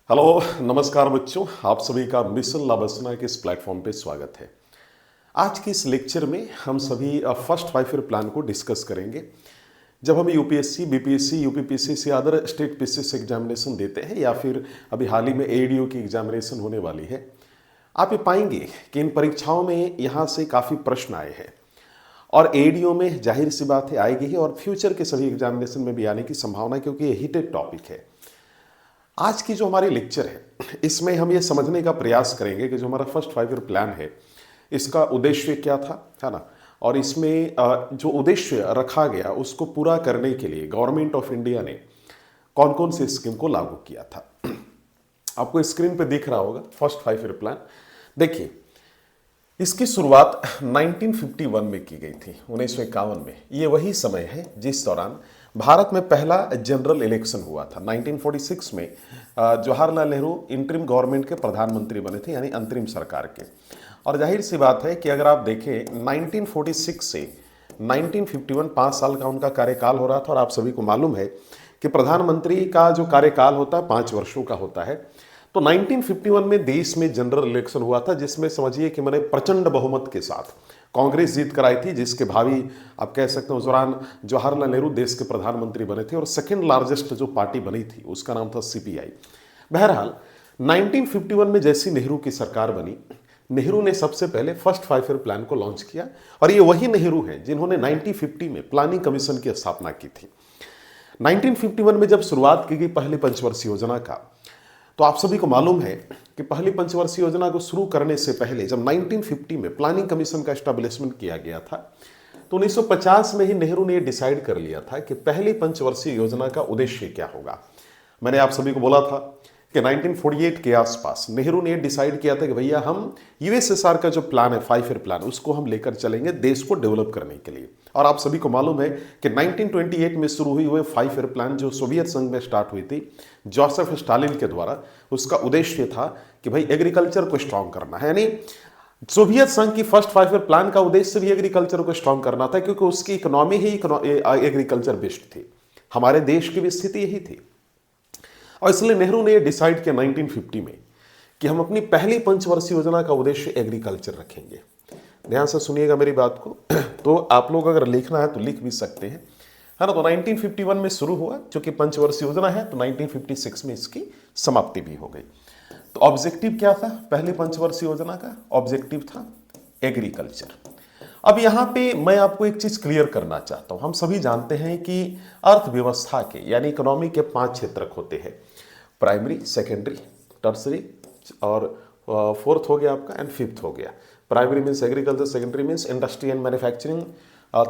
Hello, नमस्कार बच्चों। आप सभी का मिशन लाबसना के इस प्लेटफॉर्म पे स्वागत है। आज की इस लेक्चर में हम सभी फर्स्ट 5 ईयर प्लान को डिस्कस करेंगे। जब हम UPSC, BPSC, UPPCC other state PCS examination देते हैं या फिर अभी हाल ही में एडीओ की एग्जामिनेशन होने वाली है, आप ये पाएंगे कि इन परीक्षाओं में यहाँ से काफ़ी प्रश्न आए हैं और एडीओ में जाहिर सी बात है आएगी ही और फ्यूचर के सभी एग्जामिनेशन में भी आने की संभावना है, क्योंकि ये हीटेड टॉपिक है। आज की जो हमारी लेक्चर है इसमें हम ये समझने का प्रयास करेंगे कि जो हमारा फर्स्ट 5 ईयर प्लान है इसका उद्देश्य क्या था, है ना। और इसमें जो उद्देश्य रखा गया उसको पूरा करने के लिए गवर्नमेंट ऑफ इंडिया ने कौन कौन से स्कीम को लागू किया था। आपको स्क्रीन पे दिख रहा होगा फर्स्ट 5 ईयर प्लान। देखिए, इसकी शुरुआत 1951 में की गई थी, 1951 में। ये वही समय है जिस दौरान भारत में पहला जनरल इलेक्शन हुआ था। 1946 में जवाहरलाल नेहरू इंटरिम गवर्नमेंट के प्रधानमंत्री बने थे, यानी अंतरिम सरकार के। और जाहिर सी बात है कि अगर आप देखें 1946 से 1951 5 साल का उनका कार्यकाल हो रहा था। और आप सभी को मालूम है कि प्रधानमंत्री का जो कार्यकाल होता है 5 वर्षों का होता है। तो 1951 में देश में जनरल इलेक्शन हुआ था, जिसमें समझिए कि मैंने प्रचंड बहुमत के साथ कांग्रेस जीत कर आई थी, जिसके भावी आप कह सकते हैं उस दौरान जवाहरलाल नेहरू देश के प्रधानमंत्री बने थे। और सेकंड लार्जेस्ट जो पार्टी बनी थी उसका नाम था सीपीआई। बहरहाल 1951 में जैसी नेहरू की सरकार बनी, नेहरू ने सबसे पहले फर्स्ट 5 ईयर प्लान को लॉन्च किया। और ये वही नेहरू हैं जिन्होंने 1950 में प्लानिंग कमीशन की स्थापना की थी। 1951 में जब शुरुआत की गई पहली पंचवर्षीय योजना का, तो आप सभी को मालूम है कि पहली पंचवर्षीय योजना को शुरू करने से पहले जब 1950 में प्लानिंग कमीशन का एस्टेब्लिशमेंट किया गया था, तो 1950 में ही नेहरू ने यह डिसाइड कर लिया था कि पहली पंचवर्षीय योजना का उद्देश्य क्या होगा। मैंने आप सभी को बोला था कि 1948 के आसपास नेहरू ने डिसाइड किया था कि भैया हम यूएसएसआर का जो प्लान है 5 ईयर प्लान, उसको हम लेकर चलेंगे देश को डेवलप करने के लिए। और आप सभी को मालूम है कि 1928 में शुरू हुई हुए 5 ईयर प्लान जो सोवियत संघ में स्टार्ट हुई थी जोसेफ स्टालिन के द्वारा, उसका उद्देश्य था कि भाई एग्रीकल्चर को स्ट्रांग करना है। यानी सोवियत संघ की फर्स्ट 5 ईयर प्लान का उद्देश्य भी एग्रीकल्चर को स्ट्रांग करना था, क्योंकि उसकी इकोनॉमी ही एग्रीकल्चर बेस्ड थी। हमारे देश की भी स्थिति यही थी। और इसलिए नेहरू ने डिसाइड किया 1950 में कि हम अपनी पहली पंचवर्षीय योजना का उद्देश्य एग्रीकल्चर रखेंगे। ध्यान से सुनिएगा मेरी बात को। तो आप लोग अगर लिखना है तो लिख भी सकते हैं, है ना। तो 1951 में शुरू हुआ, चूंकि पंचवर्षीय योजना है तो 1956 में इसकी समाप्ति भी हो गई। तो ऑब्जेक्टिव क्या था पहली पंचवर्षीय योजना का? ऑब्जेक्टिव था एग्रीकल्चर। अब यहां पे मैं आपको एक चीज क्लियर करना चाहता हूं। हम सभी जानते हैं कि अर्थव्यवस्था के यानी इकोनॉमी के 5 क्षेत्रक होते हैं: प्राइमरी, सेकेंडरी, टर्सरी और फोर्थ हो गया आपका एंड फिफ्थ हो गया। Primary means agriculture, secondary means industry and manufacturing,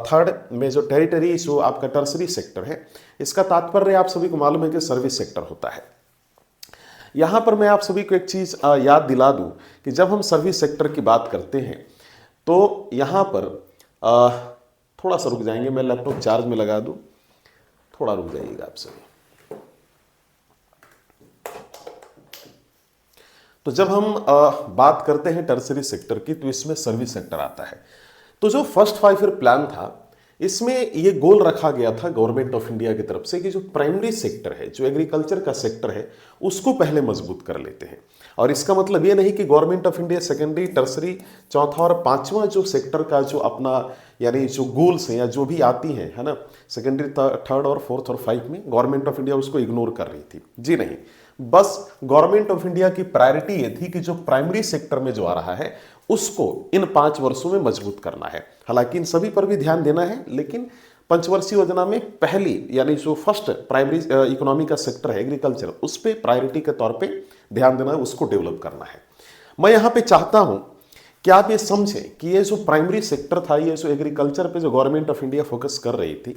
third में जो टेरिटरी जो आपका टर्सरी सेक्टर है, इसका तात्पर्य आप सभी को मालूम है कि सर्विस सेक्टर होता है। यहां पर मैं आप सभी को एक चीज याद दिला दूं कि जब हम सर्विस सेक्टर की बात करते हैं तो यहां पर थोड़ा सा रुक जाएंगे, मैं लैपटॉप चार्ज में लगा दूं, थोड़ा रुक जाइएगा आप सभी। तो जब हम बात करते हैं टर्सरी सेक्टर की तो इसमें सर्विस सेक्टर आता है। तो जो फर्स्ट 5 ईयर प्लान था इसमें ये गोल रखा गया था गवर्नमेंट ऑफ इंडिया की तरफ से कि जो प्राइमरी सेक्टर है, जो एग्रीकल्चर का सेक्टर है, उसको पहले मजबूत कर लेते हैं। और इसका मतलब ये नहीं कि government of India secondary, tertiary, चौथा और पांचवा जो सेक्टर का जो अपना यानी जो गोल्स हैं या जो भी आती हैं, है ना, सेकेंडरी, थर्ड और फोर्थ और 5 में गवर्नमेंट ऑफ इंडिया उसको इग्नोर कर रही थी। जी नहीं, बस गवर्नमेंट ऑफ इंडिया की प्रायोरिटी ये थी कि जो प्राइमरी सेक्टर में जो आ रहा है उसको इन 5 वर्षों में मजबूत करना है। हालांकि इन सभी पर भी ध्यान देना है, लेकिन पंचवर्षीय योजना में पहली यानी जो फर्स्ट प्राइमरी इकोनॉमी का सेक्टर है एग्रीकल्चर, उस पर प्रायोरिटी के तौर पे ध्यान देना है, उसको डेवलप करना है। मैं यहाँ पे चाहता हूँ कि आप ये समझें कि ये जो प्राइमरी सेक्टर था, ये जो एग्रीकल्चर पे जो गवर्नमेंट ऑफ इंडिया फोकस कर रही थी,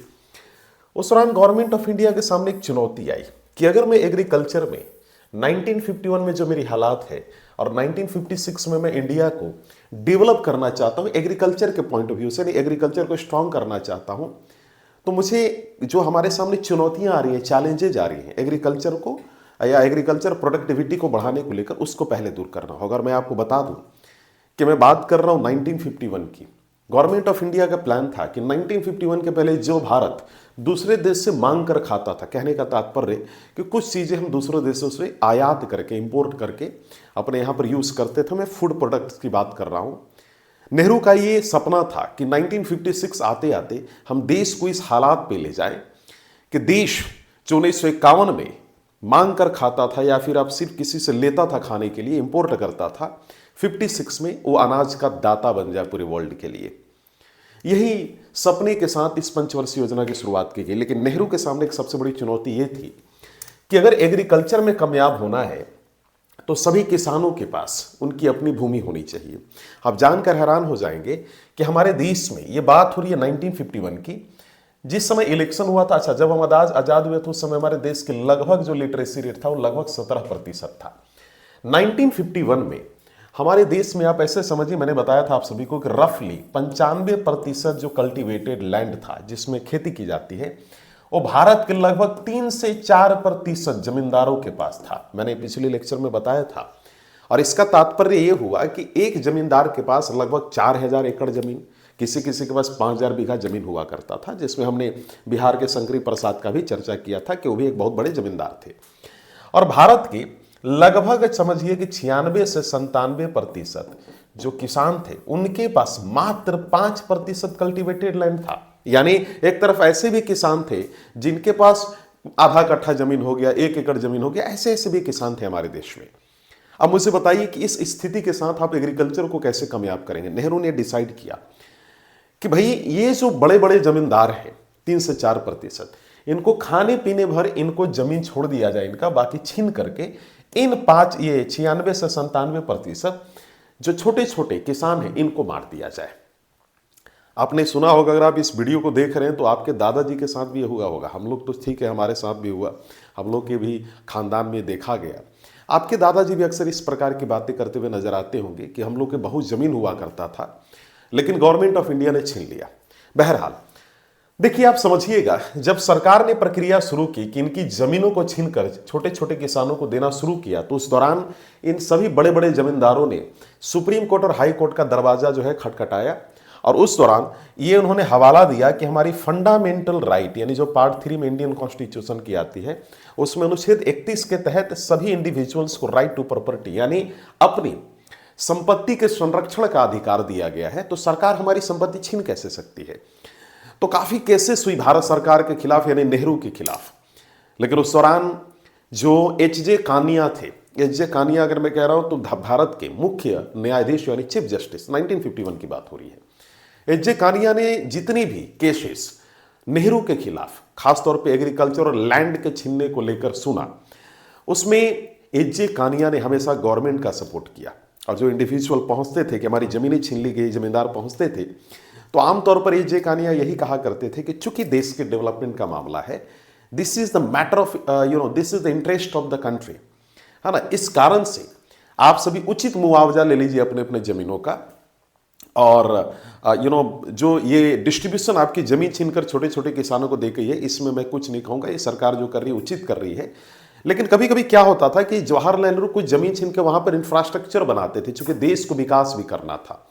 उस दौरान गवर्नमेंट ऑफ इंडिया के सामने एक चुनौती आई कि अगर मैं एग्रीकल्चर में 1951 में जो मेरी हालात है और 1956 में मैं इंडिया को डेवलप करना चाहता हूं एग्रीकल्चर के पॉइंट ऑफ व्यू से, एग्रीकल्चर को स्ट्रांग करना चाहता हूं, तो मुझे जो हमारे सामने चुनौतियां आ रही हैं, चैलेंजेज आ रही हैं एग्रीकल्चर को या एग्रीकल्चर प्रोडक्टिविटी को बढ़ाने को लेकर, उसको पहले दूर करना होगा। और मैं आपको बता दूं कि मैं बात कर रहा हूं 1951 की, गवर्नमेंट ऑफ इंडिया का प्लान था कि 1951 के पहले जो भारत दूसरे देश से मांग कर खाता था, कहने का तात्पर्य कि कुछ चीज़ें हम दूसरे देशों से आयात करके, इंपोर्ट करके अपने यहाँ पर यूज़ करते थे। मैं फूड प्रोडक्ट्स की बात कर रहा हूँ। नेहरू का ये सपना था कि 1956 आते आते हम देश को इस हालात पे ले जाए कि देश जो 1951 में मांग कर खाता था या फिर आप सिर्फ किसी से लेता था खाने के लिए, इंपोर्ट करता था, 56 में वो अनाज का दाता बन जाए पूरे वर्ल्ड के लिए। यही सपने के साथ इस पंचवर्षीय योजना की शुरुआत की गई। लेकिन नेहरू के सामने एक सबसे बड़ी चुनौती ये थी कि अगर एग्रीकल्चर में कामयाब होना है तो सभी किसानों के पास उनकी अपनी भूमि होनी चाहिए। आप जानकर हैरान हो जाएंगे कि हमारे देश में ये बात हो रही है 1951 की, जिस समय इलेक्शन हुआ था। अच्छा, जब हम आजाद हुए तो उस समय हमारे देश के लगभग जो लिटरेसी रेट था वो लगभग 17% था। 1951 में हमारे देश में, आप ऐसे समझिए, मैंने बताया था आप सभी को कि रफली 95% जो कल्टीवेटेड लैंड था जिसमें खेती की जाती है वो भारत के लगभग 3 से 4% जमींदारों के पास था। मैंने पिछले लेक्चर में बताया था। और इसका तात्पर्य यह हुआ कि एक जमींदार के पास लगभग 4000 एकड़ जमीन, किसी किसी के पास 5000 बीघा जमीन हुआ करता था, जिसमें हमने बिहार के शंकरी प्रसाद का भी चर्चा किया था कि वो भी एक बहुत बड़े जमींदार थे। और भारत के लगभग समझिए कि 96 से 97% जो किसान थे उनके पास मात्र 5% कल्टीवेटेड लैंड था। यानी एक तरफ ऐसे भी किसान थे जिनके पास आधा कट्ठा जमीन हो गया, 1 एकड़ जमीन हो गया, ऐसे ऐसे भी किसान थे हमारे देश में। अब मुझे बताइए कि इस स्थिति के साथ आप एग्रीकल्चर को कैसे कामयाब करेंगे। नेहरू ने डिसाइड किया कि भाई ये जो बड़े बड़े जमींदार हैं 3 से 4%, इनको खाने पीने भर इनको जमीन छोड़ दिया जाए, इनका बाकी छीन करके इन 96 से 97% जो छोटे छोटे किसान हैं इनको मार दिया जाए। आपने सुना होगा, अगर आप इस वीडियो को देख रहे हैं तो आपके दादाजी के साथ भी हुआ होगा। हम लोग तो ठीक है, हमारे साथ भी हुआ, हम लोग के भी खानदान में देखा गया। आपके दादाजी भी अक्सर इस प्रकार की बातें करते हुए नजर आते होंगे कि हम लोग के बहुत जमीन हुआ करता था लेकिन गवर्नमेंट ऑफ इंडिया ने छीन लिया। बहरहाल देखिए, आप समझिएगा, जब सरकार ने प्रक्रिया शुरू की कि इनकी जमीनों को छीनकर छोटे छोटे किसानों को देना शुरू किया, तो उस दौरान इन सभी बड़े बड़े जमींदारों ने सुप्रीम कोर्ट और हाई कोर्ट का दरवाजा जो है खटखटाया। और उस दौरान ये उन्होंने हवाला दिया कि हमारी फंडामेंटल राइट, यानी जो पार्ट 3 में इंडियन कॉन्स्टिट्यूशन की आती है, उसमें अनुच्छेद 31 के तहत सभी इंडिविजुअल्स को राइट टू प्रॉपर्टी, यानी अपनी संपत्ति के संरक्षण का अधिकार दिया गया है। तो सरकार हमारी संपत्ति छीन कैसे सकती है। तो काफी केसेस हुई भारत सरकार के खिलाफ, यानी नेहरू के खिलाफ। लेकिन उस दौरान जो एच.जे. कानिया थे, एच.जे. कानिया अगर मैं कह रहा हूं तो भारत के मुख्य न्यायाधीश यानी चीफ जस्टिस, 1951 की बात हो रही है। एच.जे. कानिया ने जितनी भी केसेस नेहरू के खिलाफ खासतौर पे एग्रीकल्चर और लैंड के छीनने को लेकर सुना, उसमें एच.जे. कानिया ने हमेशा गवर्नमेंट का सपोर्ट किया। और जो इंडिविजुअल पहुंचते थे कि हमारी जमीनें छीन ली गई, जमींदार पहुंचते थे, तो आमतौर पर एच.जे. कानिया यही कहा करते थे कि चूंकि देश के डेवलपमेंट का मामला है, this is the matter of this is the interest of the country, है ना, इस कारण से आप सभी उचित मुआवजा ले लीजिए अपने अपने जमीनों का। और जो ये डिस्ट्रीब्यूशन आपकी जमीन छीनकर छोटे छोटे किसानों को दे गई है, इसमें मैं कुछ नहीं कहूंगा, ये सरकार जो कर रही है उचित कर रही है। लेकिन कभी कभी क्या होता था कि जवाहरलाल नेहरू कुछ जमीन छीन के वहां पर इंफ्रास्ट्रक्चर बनाते थे, चूंकि देश को विकास भी करना था।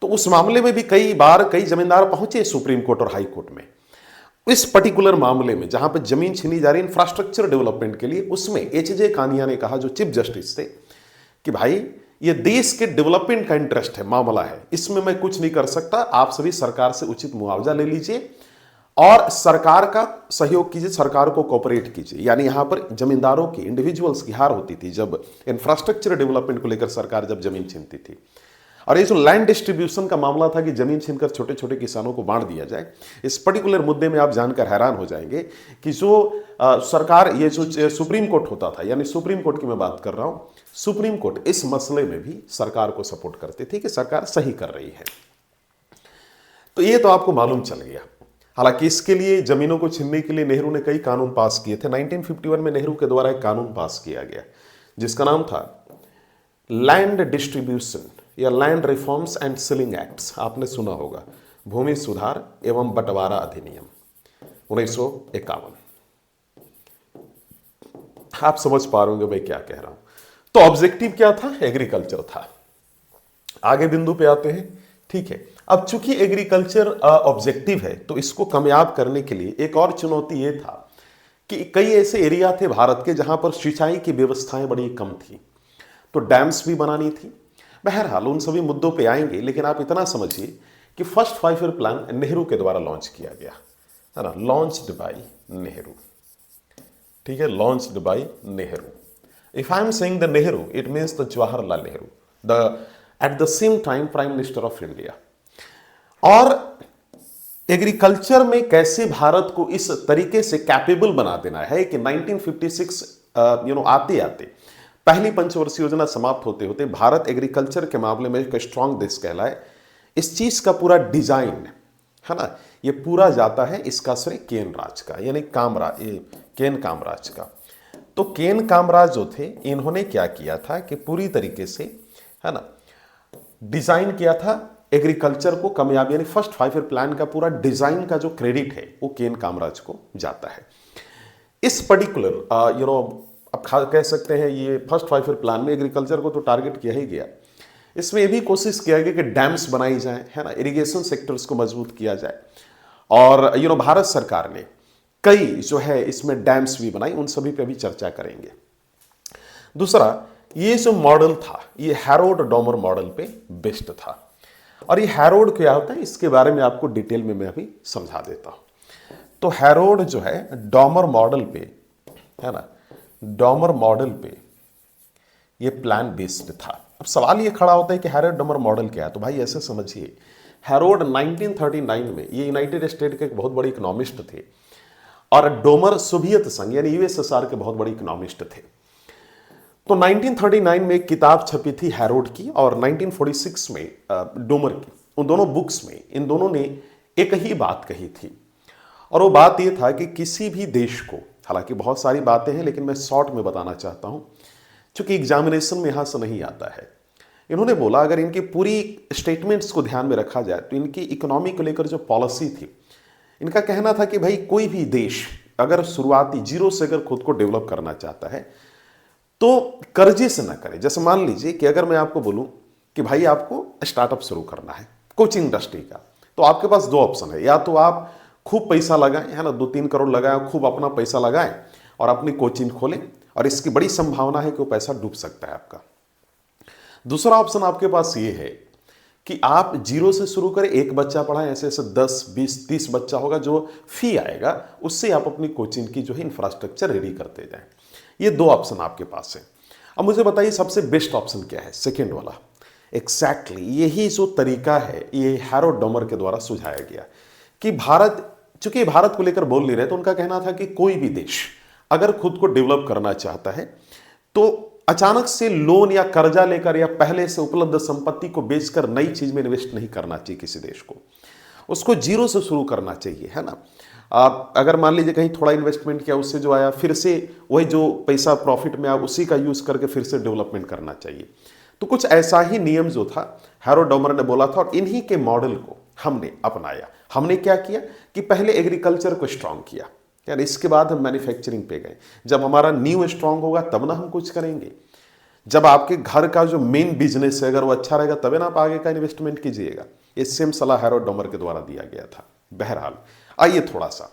तो उस मामले में भी कई बार कई जमींदार पहुंचे सुप्रीम कोर्ट और हाई कोर्ट में। इस पर्टिकुलर मामले में जहां पर जमीन छीनी जा रही इंफ्रास्ट्रक्चर डेवलपमेंट के लिए, उसमें एच.जे. कानिया ने कहा, जो चीफ जस्टिस थे, कि भाई ये देश के डेवलपमेंट का इंटरेस्ट है, मामला है, इसमें मैं कुछ नहीं कर सकता, आप सभी सरकार से उचित मुआवजा ले लीजिए और सरकार का सहयोग कीजिए, सरकार को कोऑपरेट कीजिए। यानी यहां पर जमींदारों की, इंडिविजुअल्स की हार होती थी जब इंफ्रास्ट्रक्चर डेवलपमेंट को लेकर सरकार जब जमीन छीनती थी। और ये जो लैंड डिस्ट्रीब्यूशन का मामला था कि जमीन छीनकर छोटे छोटे किसानों को बांट दिया जाए, इस पर्टिकुलर मुद्दे में आप जानकर हैरान हो जाएंगे कि जो सरकार, ये जो सुप्रीम कोर्ट होता था, यानी सुप्रीम कोर्ट की मैं बात कर रहा हूं, सुप्रीम कोर्ट इस मसले में भी सरकार को सपोर्ट करती थी कि सरकार सही कर रही है। तो ये तो आपको मालूम चल गया। हालांकि इसके लिए, जमीनों को छीनने के लिए नेहरू ने कई कानून पास किए थे। 1951 में नेहरू के द्वारा एक कानून पास किया गया जिसका नाम था लैंड डिस्ट्रीब्यूशन या land reforms and ceiling acts. आपने सुना होगा, भूमि सुधार एवं बंटवारा अधिनियम 1951। आप समझ पा रहे होंगे मैं क्या कह रहा हूं। तो ऑब्जेक्टिव क्या था? एग्रीकल्चर था। आगे बिंदु पे आते हैं, ठीक है। अब चूंकि एग्रीकल्चर ऑब्जेक्टिव है तो इसको कामयाब करने के लिए एक और चुनौती ये था कि कई ऐसे एरिया थे भारत के जहां पर सिंचाई की व्यवस्थाएं बड़ी कम थी, तो डैम्स भी बनानी थी। बहरहाल उन सभी मुद्दों पे आएंगे, लेकिन आप इतना समझिए कि फर्स्ट 5 ईयर प्लान नेहरू के द्वारा लॉन्च किया गया, है ना, लॉन्च्ड बाय नेहरू। ठीक है, launched by Nehru. If I am saying the Nehru, it means the Jawaharlal Nehru, the at the same time prime minister of India. और एग्रीकल्चर में कैसे भारत को इस तरीके से कैपेबल बना देना है कि 1956 आते आते पहली पंचवर्षीय योजना समाप्त होते होते भारत एग्रीकल्चर के मामले में एक स्ट्रांग देश कहलाए। इस चीज का पूरा डिजाइन, है ना, ये पूरा जाता है इसका श्रेय केन राज का, यानी केन कामराज का। तो केन कामराज जो थे, इन्होंने क्या किया था कि पूरी तरीके से, है ना, डिजाइन किया था एग्रीकल्चर को कामयाबी, यानी फर्स्ट 5 ईयर प्लान का पूरा डिजाइन का जो क्रेडिट है वो केन कामराज को जाता है। इस पर्टिकुलर अब कह सकते हैं ये फर्स्ट 5 ईयर प्लान में एग्रीकल्चर को तो टारगेट किया ही गया, इसमें यह भी कोशिश किया गया कि डैम्स बनाई जाए, है ना, इरिगेशन सेक्टर्स को मजबूत किया जाए। और भारत सरकार ने कई जो है इसमें डैम्स भी बनाई, उन सभी पे भी चर्चा करेंगे। दूसरा, ये जो मॉडल था ये हैरोल्ड डॉमर मॉडल पे बेस्ड था। और ये हैरोल्ड क्या होता है इसके बारे में आपको डिटेल में मैं अभी समझा देता हूं। तो हैरोल्ड जो है डॉमर मॉडल पे, है ना, डॉमर मॉडल पे ये प्लान बेस्ड था। अब सवाल ये खड़ा होता है कि हैरोल्ड डॉमर मॉडल क्या है। तो भाई ऐसे समझिए, हैरोल्ड 1939 में ये यूनाइटेड स्टेट के एक बहुत बड़े इकोनॉमिस्ट थे, और डोमर सोवियत संघ यानी यूएसएसआर के बहुत बड़े इकोनॉमिस्ट थे। तो 1939 में एक किताब छपी थी हैरोल्ड की, और 1946 में डोमर की। उन दोनों बुक्स में इन दोनों ने एक ही बात कही थी, और वो बात ये था कि किसी भी देश को, हालांकि बहुत सारी बातें हैं लेकिन मैं शॉर्ट में बताना चाहता हूं क्योंकि एग्जामिनेशन में यहां से नहीं आता है। इन्होंने बोला अगर इनकी पूरी स्टेटमेंट्स को ध्यान में रखा जाए तो इनकी इकोनॉमी को लेकर जो पॉलिसी थी, इनका कहना था कि भाई कोई भी देश अगर शुरुआती जीरो से अगर खुद को डेवलप करना चाहता है तो कर्जे से ना करे। जैसे मान लीजिए कि अगर मैं आपको बोलूं कि भाई आपको स्टार्टअप शुरू करना है कोचिंग इंडस्ट्री का, तो आपके पास दो ऑप्शन है, या तो आप खूब पैसा लगाएं, है ना, 2-3 करोड़ लगाएं, खूब अपना पैसा लगाएं और अपनी कोचिंग खोलें, और इसकी बड़ी संभावना है कि वो पैसा डूब सकता है आपका। दूसरा ऑप्शन आपके पास ये है कि आप जीरो से शुरू करें, एक बच्चा पढ़ाएं, ऐसे ऐसे 10, 20, 30 बच्चा होगा, जो फी आएगा उससे आप अपनी कोचिंग की जो है इंफ्रास्ट्रक्चर रेडी करते जाएं। ये दो ऑप्शन आपके पास है। अब मुझे बताइए सबसे बेस्ट ऑप्शन क्या है? सेकेंड वाला। एग्जैक्टली यही जो तरीका है ये हैरोल्ड डॉमर के द्वारा सुझाया गया कि भारत, चूंकि भारत को लेकर बोल नहीं रहे, तो उनका कहना था कि कोई भी देश अगर खुद को डेवलप करना चाहता है तो अचानक से लोन या कर्जा लेकर या पहले से उपलब्ध संपत्ति को बेचकर नई चीज में इन्वेस्ट नहीं करना चाहिए किसी देश को, उसको जीरो से शुरू करना चाहिए, है ना। आप अगर मान लीजिए कहीं थोड़ा इन्वेस्टमेंट किया, उससे जो आया फिर से वही जो पैसा प्रॉफिट में आया उसी का यूज करके फिर से डेवलपमेंट करना चाहिए। तो कुछ ऐसा ही नियम जो था हैरोल्ड डॉमर ने बोला था, और इन्हीं के मॉडल को हमने अपनाया। हमने क्या किया कि पहले एग्रीकल्चर को स्ट्रांग किया, यानी इसके बाद हम मैन्युफैक्चरिंग पे गए। जब हमारा न्यू स्ट्रांग होगा तब ना हम कुछ करेंगे। जब आपके घर का जो मेन बिजनेस है अगर वो अच्छा रहेगा तभी ना आप आगे का इन्वेस्टमेंट कीजिएगा। ये सेम सलाह हैरोल्ड डॉमर के द्वारा दिया गया था। बहरहाल आइए थोड़ा सा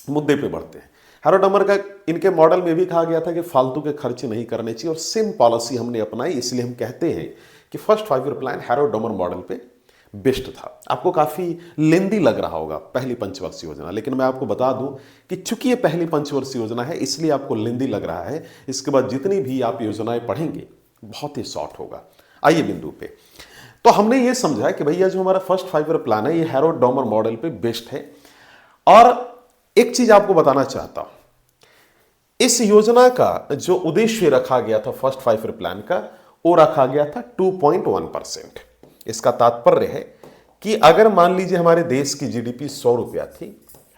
मुद्दे पे बढ़ते हैं। हैरोल्ड डॉमर का इनके मॉडल में भी कहा गया था कि फालतू के खर्चे नहीं करने चाहिए, और सेम पॉलिसी हमने अपनाई। इसलिए हम कहते हैं कि first 5 year plan Harold Domar model पे बेस्ट था। आपको काफी लेंदी लग रहा होगा पहली पंचवर्षीय योजना, लेकिन मैं आपको बता दूं कि चूंकि ये पहली पंचवर्षीय योजना है इसलिए आपको लेंदी लग रहा है। इसके बाद जितनी भी आप योजनाएं पढ़ेंगे बहुत ही शॉर्ट होगा। आइए बिंदु पे। तो हमने ये समझा कि भैया जो हमारा फर्स्ट 5 ईयर प्लान है ये हैरोल्ड डॉमर मॉडल पे बेस्ट है। और एक चीज आपको बताना चाहता हूं, इस योजना का जो उद्देश्य रखा गया था फर्स्ट 5 ईयर प्लान का, वो रखा गया था 2.1%। इसका तात्पर्य है कि अगर मान लीजिए हमारे देश की जीडीपी 100 रुपया थी,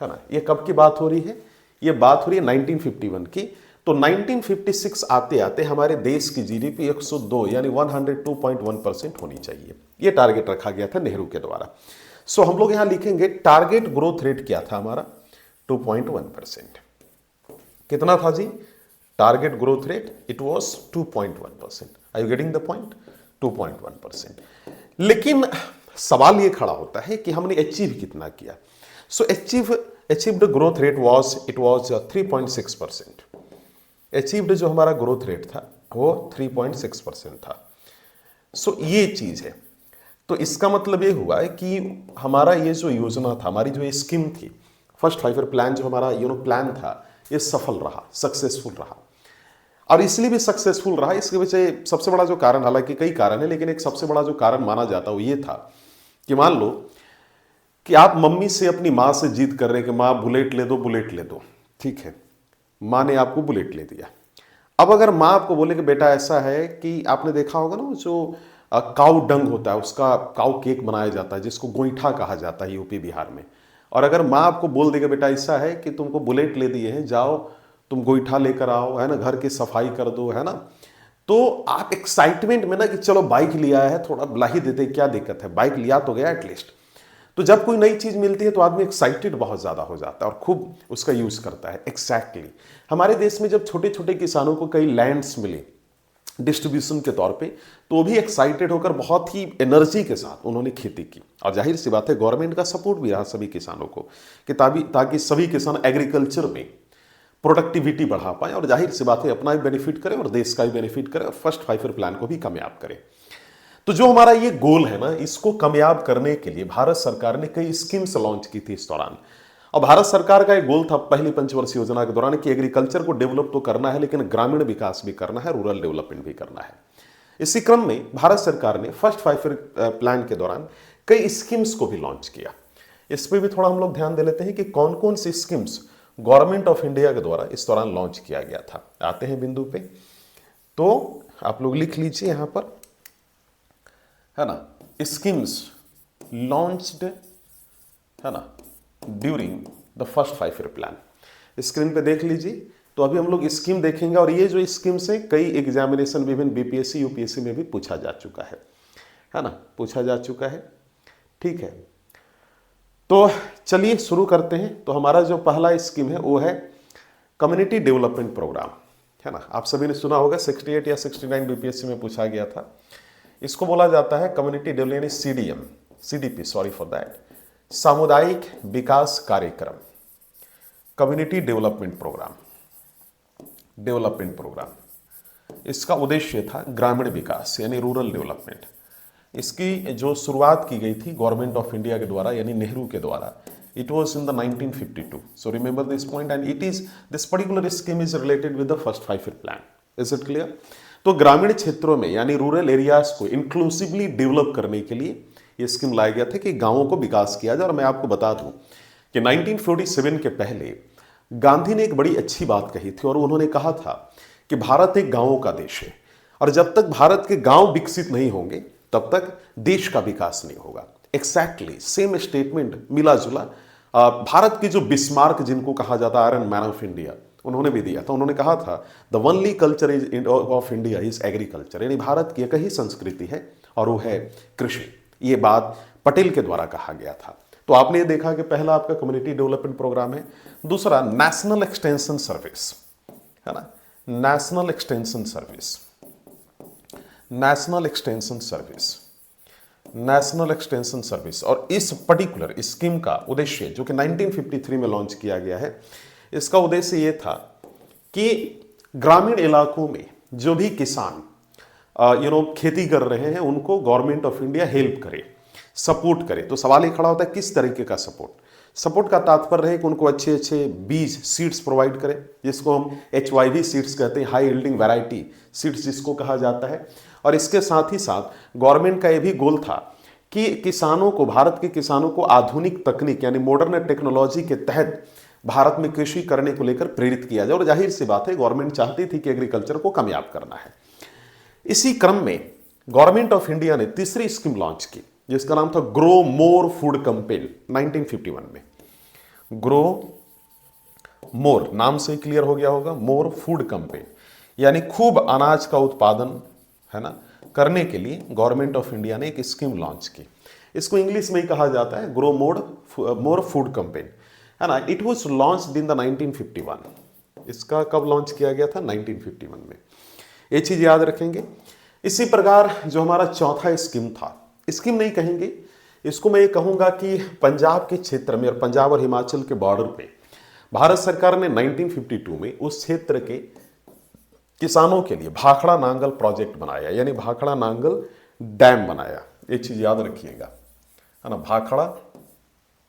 है ना, ये कब की बात हो रही है? ये बात हो रही है 1951 की। तो 1956 आते आते हमारे देश की जीडीपी 102 यानी 102.1% होनी चाहिए। ये टारगेट रखा गया था नेहरू के द्वारा। सो हम लोग यहां लिखेंगे टारगेट ग्रोथ रेट क्या था हमारा? 2.1%। कितना था जी target growth rate? It was 2.1%। Are you getting the point? 2.1%। लेकिन सवाल ये खड़ा होता है कि हमने अचीव कितना किया। So achieved growth rate was 3.6%। Achieved जो हमारा ग्रोथ रेट था वो 3.6% था। सो ये चीज है। तो इसका मतलब ये हुआ है कि हमारा ये जो योजना था, हमारी जो ये स्कीम थी, फर्स्ट 5 ईयर प्लान जो हमारा प्लान था, ये सफल रहा, सक्सेसफुल रहा। और इसलिए भी सक्सेसफुल रहा, इसके पीछे सबसे बड़ा जो कारण, हालांकि कई कारण है, लेकिन एक सबसे बड़ा जो कारण माना जाता है वो ये था कि मान लो कि आप मम्मी से, अपनी माँ से जिद कर रहे हैं कि माँ बुलेट ले दो, बुलेट ले दो, ठीक है, माँ ने आपको बुलेट ले दिया। अब अगर माँ आपको बोले कि बेटा ऐसा है कि आपने देखा होगा ना जो काऊ डंग होता है, उसका काऊ केक बनाया जाता है जिसको गोईठा कहा जाता है यूपी बिहार में, और अगर माँ आपको बोल देगा बेटा ऐसा है कि तुमको बुलेट ले दिए हैं, जाओ तुम गोईठा लेकर आओ, है ना, घर की सफाई कर दो, है ना, तो आप एक्साइटमेंट में ना कि चलो बाइक लिया है, थोड़ा बुला ही देते, क्या दिक्कत है, बाइक लिया तो गया एटलीस्ट। तो जब कोई नई चीज मिलती है तो आदमी एक्साइटेड बहुत ज्यादा हो जाता है और खूब उसका यूज करता है। एग्जैक्टली हमारे देश में जब छोटे छोटे किसानों को कई लैंड्स मिले डिस्ट्रीब्यूशन के तौर पे, तो वो भी एक्साइटेड होकर बहुत ही एनर्जी के साथ उन्होंने खेती की। और जाहिर सी बात है गवर्नमेंट का सपोर्ट भी रहा सभी किसानों को कि ताकि सभी किसान एग्रीकल्चर में प्रोडक्टिविटी बढ़ा पाए, और जाहिर सी बात है अपना भी बेनिफिट करें और देश का भी बेनिफिट करें और फर्स्ट 5 ईयर प्लान को भी कामयाब करें। तो जो हमारा ये गोल है ना, इसको कामयाब करने के लिए भारत सरकार ने कई स्कीम्स लॉन्च की थी इस दौरान। और भारत सरकार का एक गोल था पहली पंचवर्षीय योजना के दौरान कि एग्रीकल्चर को डेवलप तो करना है, लेकिन ग्रामीण विकास भी करना है, रूरल डेवलपमेंट भी करना है। इसी क्रम में भारत सरकार ने फर्स्ट 5 ईयर प्लान के दौरान कई स्कीम्स को भी लॉन्च किया। इस पर भी थोड़ा हम लोग ध्यान दे लेते हैं कि कौन कौन सी स्कीम्स गवर्नमेंट ऑफ इंडिया के द्वारा इस दौरान लॉन्च किया गया था। आते हैं बिंदु पे, तो आप लोग लिख लीजिए यहां पर, है ना, स्कीम्स लॉन्च्ड, है ना, during the first 5 year plan. Screen पे देख लीजिए। तो अभी हम लोग स्कीम देखेंगे, और ये जो स्कीम्स है कई एग्जामिनेशन विभिन्न बीपीएससी यूपीएससी में भी पूछा जा चुका है ना, पूछा जा चुका है। ठीक है, तो चलिए शुरू करते हैं। तो हमारा जो पहला स्कीम है वो है कम्युनिटी डेवलपमेंट प्रोग्राम, है ना। आप सभी ने सुना होगा 68 या 69 बीपीएससी में पूछा गया था। इसको बोला जाता है community development, CDP, sorry for that, सामुदायिक विकास कार्यक्रम, कम्युनिटी डेवलपमेंट प्रोग्राम। इसका उद्देश्य था ग्रामीण विकास यानी रूरल डेवलपमेंट। इसकी जो शुरुआत की गई थी गवर्नमेंट ऑफ इंडिया के द्वारा यानी नेहरू के द्वारा, it was in the 1952। So remember this point, and this particular scheme is related with the first 5 year plan. Is it clear? तो ग्रामीण क्षेत्रों में यानी रूरल एरियाज को इंक्लूसिवली डेवलप करने के लिए ये स्कीम लाया गया था कि गांवों को विकास किया जाए। और मैं आपको बता दूं कि 1947 के पहले गांधी ने एक बड़ी अच्छी बात कही थी, और उन्होंने कहा था कि भारत एक गांवों का देश है, और जब तक भारत के गांव विकसित नहीं होंगे तब तक देश का विकास नहीं होगा। एक्जैक्टली सेम स्टेटमेंट मिला जुला भारत के जो बिस्मार्क, जिनको कहा जाता है आयरन मैन ऑफ इंडिया, उन्होंने भी दिया था। उन्होंने कहा था the only culture is of India is agriculture, यानी भारत की एक ही संस्कृति है और वो है कृषि। ये बात पटेल के द्वारा कहा गया था। तो आपने ये देखा कि पहला आपका कम्युनिटी डेवलपमेंट प्रोग्राम है। दूसरा नेशनल एक्सटेंशन सर्विस, है ना, national extension service, national extension service, national extension service. और इस पर्टिकुलर स्कीम का उद्देश्य जो कि 1953 में लॉन्च किया गया है, इसका उद्देश्य ये था कि ग्रामीण इलाकों में जो भी किसान खेती कर रहे हैं उनको गवर्नमेंट ऑफ इंडिया हेल्प करे, सपोर्ट करे। तो सवाल ये खड़ा होता है किस तरीके का सपोर्ट का तात्पर्य है कि उनको अच्छे अच्छे बीज, सीड्स प्रोवाइड करें, जिसको हम HYV सीड्स कहते हैं, हाई यील्डिंग वैरायटी सीड्स जिसको कहा जाता है। और इसके साथ ही साथ गवर्नमेंट का ये भी गोल था कि किसानों को, भारत के किसानों को आधुनिक तकनीक यानी मॉडर्न टेक्नोलॉजी के तहत भारत में कृषि करने को लेकर प्रेरित किया जाए। और जाहिर सी बात है गवर्नमेंट चाहती थी कि एग्रीकल्चर को कामयाब करना है। इसी क्रम में गवर्नमेंट ऑफ इंडिया ने तीसरी स्कीम लॉन्च की जिसका नाम था ग्रो मोर फूड कैंपेन 1951 में। ग्रो मोर नाम से क्लियर हो गया होगा, मोर फूड कैंपेन यानी खूब अनाज का उत्पादन, है ना, करने के लिए गवर्नमेंट ऑफ इंडिया ने एक स्कीम लॉन्च की। इसको इंग्लिश में ही कहा जाता है ग्रो मोर फूड कैंपेन, है ना। It was launched in the 1951। इसका कब लॉन्च किया गया था? 1951 में। ये चीज याद रखेंगे। इसी प्रकार जो हमारा चौथा स्कीम था, स्कीम नहीं कहेंगे, इसको मैं ये कहूँगा कि पंजाब के क्षेत्र में और पंजाब और हिमाचल के बॉर्डर पे भारत सरकार ने 1952 में उस क्षेत्र के किसानों के लिए भाखड़ा नांगल प्रोजेक्ट बनाया, यानी भाखड़ा नांगल डैम बनाया। एक चीज याद रखिएगा, है ना, भाखड़ा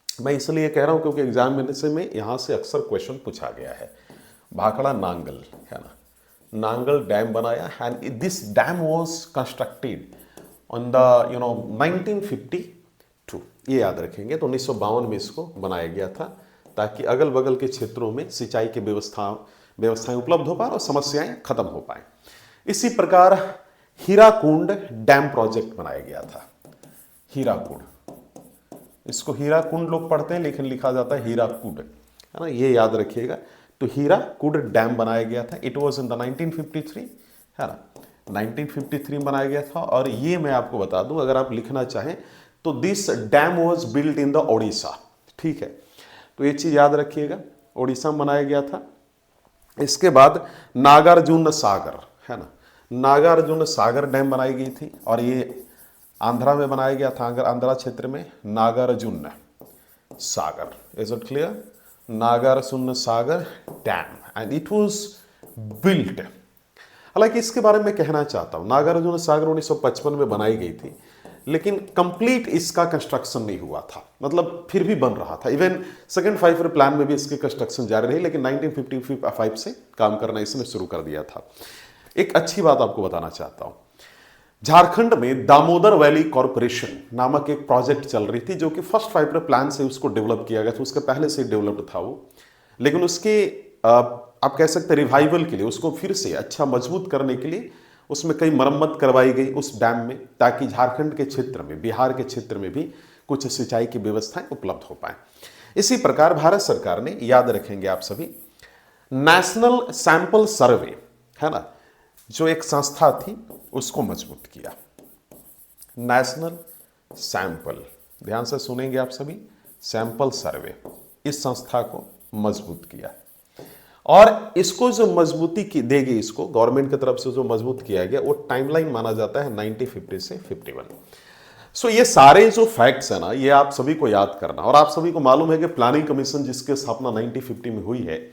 मैं इसलिए कह रहा हूं क्योंकि एग्जामिनेशन में यहां से अक्सर क्वेश्चन पूछा गया है। भाखड़ा नांगल, है ना, नांगल डैम बनाया and this dam was constructed on the 1952, ये याद रखेंगे। तो 1952 में इसको बनाया गया था ताकि अगल बगल के क्षेत्रों में सिंचाई की व्यवस्थाएं उपलब्ध हो पाए और समस्याएं खत्म हो पाए। इसी प्रकार हीराकुंड डैम प्रोजेक्ट बनाया गया था। हीराकुंड, इसको हीराकुंड लोग पढ़ते हैं लेकिन लिखा जाता है हीराकुंड, है ना, ये याद रखिएगा। तो हीराकुंड डैम बनाया गया था। इट वाज इन द 1953, है ना, 1953 बनाया गया था। और ये मैं आपको बता दूं, अगर आप लिखना चाहें तो this dam was built in the Odisha, ठीक है। तो ये चीज याद रखिएगा, ओडिशा में बनाया गया था। इसके बाद नागार्जुन सागर, है ना, नागार्जुन सागर डैम बनाई गई थी और ये आंध्रा में बनाया गया था, आंध्रा क्षेत्र में Nagarjuna Sagar. Is it clear? Nagarjuna Sagar dam and it was built. हालांकि इसके बारे में कहना चाहता हूं, नागार्जुन सागर 1955 में बनाई गई थी लेकिन कंप्लीट इसका कंस्ट्रक्शन नहीं हुआ था, मतलब फिर भी बन रहा था। इवन सेकंड 5 ईयर प्लान में भी इसकी कंस्ट्रक्शन जारी रही, लेकिन 1955 से काम करना इसने शुरू कर दिया था। एक अच्छी बात आपको बताना चाहता हूं, झारखंड में दामोदर वैली कॉरपोरेशन नामक एक प्रोजेक्ट चल रही थी जो कि फर्स्ट 5 ईयर प्लान से उसको डेवलप किया गया था। उसके पहले से डेवलप्ड था वो, लेकिन उसके आप कह सकते हैं रिवाइवल के लिए, उसको फिर से अच्छा मजबूत करने के लिए उसमें कई मरम्मत करवाई गई उस डैम में, ताकि झारखंड के क्षेत्र में, बिहार के क्षेत्र में भी कुछ सिंचाई की व्यवस्थाएं उपलब्ध हो पाए। इसी प्रकार भारत सरकार ने, याद रखेंगे आप सभी, नेशनल सैंपल सर्वे, है ना, जो एक संस्था थी उसको मजबूत किया। नेशनल सैंपल, ध्यान से सुनेंगे आप सभी, सैंपल सर्वे, इस संस्था को मजबूत किया और इसको जो मजबूती की देगी, इसको गवर्नमेंट की तरफ से जो मजबूत किया गया, वो टाइमलाइन माना जाता है 1950 से 51। सो ये सारे जो फैक्ट्स है ना, ये आप सभी को याद करना। और आप सभी को मालूम है कि प्लानिंग कमीशन जिसकी स्थापना 1950 में हुई है,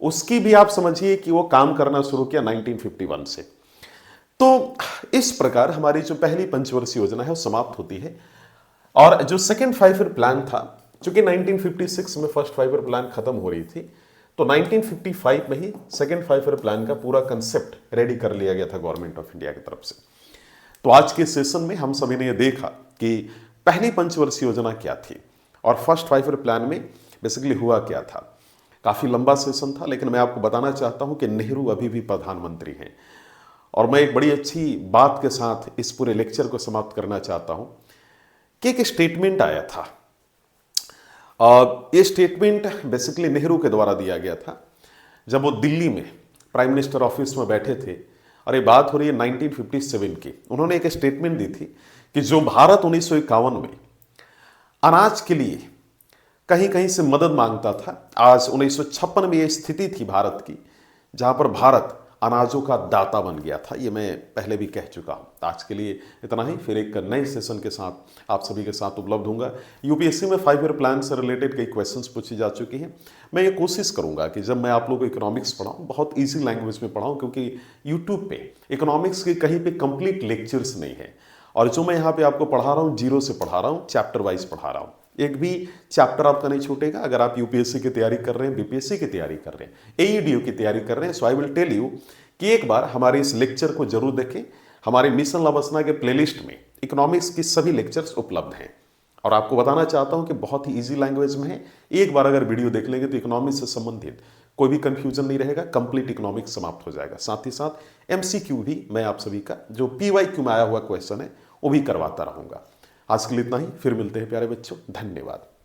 उसकी भी आप समझिए कि वो काम करना शुरू किया 1951 से। तो इस प्रकार हमारी जो पहली पंचवर्षीय योजना है वो समाप्त होती है। और जो सेकेंड 5 ईयर प्लान था, चूंकि 1956 में फर्स्ट 5 ईयर प्लान खत्म हो रही थी, तो 1955 में ही सेकेंड 5 ईयर प्लान का पूरा कंसेप्ट रेडी कर लिया गया था गवर्नमेंट ऑफ इंडिया की तरफ से। तो आज के सेशन में हम सभी ने यह देखा कि पहली पंचवर्षीय योजना क्या थी और फर्स्ट 5 ईयर प्लान में बेसिकली हुआ क्या था। काफी लंबा सेशन था, लेकिन मैं आपको बताना चाहता हूं कि नेहरू अभी भी प्रधानमंत्री हैं। और मैं एक बड़ी अच्छी बात के साथ इस पूरे लेक्चर को समाप्त करना चाहता हूं कि एक स्टेटमेंट आया था। ये स्टेटमेंट बेसिकली नेहरू के द्वारा दिया गया था जब वो दिल्ली में प्राइम मिनिस्टर ऑफिस में बैठे थे, और ये बात हो रही है 1957 की। उन्होंने एक स्टेटमेंट दी थी कि जो भारत 1951 में अनाज के लिए कहीं कहीं से मदद मांगता था, आज 1956 में ये स्थिति थी भारत की जहां पर भारत अनाजों का दाता बन गया था। ये मैं पहले भी कह चुका हूं। आज के लिए इतना ही, फिर एक नए सेशन के साथ आप सभी के साथ उपलब्ध होऊंगा। यूपीएससी में 5 ईयर प्लान से रिलेटेड कई क्वेश्चंस पूछी जा चुकी हैं। मैं ये कोशिश करूंगा कि जब मैं आप लोगों को इकोनॉमिक्स पढ़ाऊं, बहुत ईजी लैंग्वेज में पढ़ाऊं, क्योंकि यूट्यूब पे इकोनॉमिक्स के कहीं पे कंप्लीट लेक्चर्स नहीं है। और जो मैं यहाँ पे आपको पढ़ा रहा हूँ, जीरो से पढ़ा रहा हूँ, चैप्टर वाइज पढ़ा रहा हूँ। एक भी चैप्टर आपका नहीं छूटेगा। अगर आप यूपीएससी की तैयारी कर रहे हैं, बीपीएससी की तैयारी कर रहे हैं, एईडीओ की तैयारी कर रहे हैं, सो आई विल टेल यू कि एक बार हमारे इस लेक्चर को जरूर देखें। हमारे मिशन लबसना के प्लेलिस्ट में इकोनॉमिक्स की सभी लेक्चर्स उपलब्ध हैं। और आपको बताना चाहता हूं कि बहुत ही इजी लैंग्वेज में है। एक बार अगर वीडियो देख लेंगे तो इकोनॉमिक्स से संबंधित कोई भी कंफ्यूजन नहीं रहेगा, कंप्लीट इकोनॉमिक्स समाप्त हो जाएगा। साथ ही साथ एमसीक्यू भी मैं आप सभी का जो पीवाईक्यू में आया हुआ क्वेश्चन है वो भी करवाता रहूंगा। आज के लिए इतना ही, फिर मिलते हैं प्यारे बच्चों, धन्यवाद।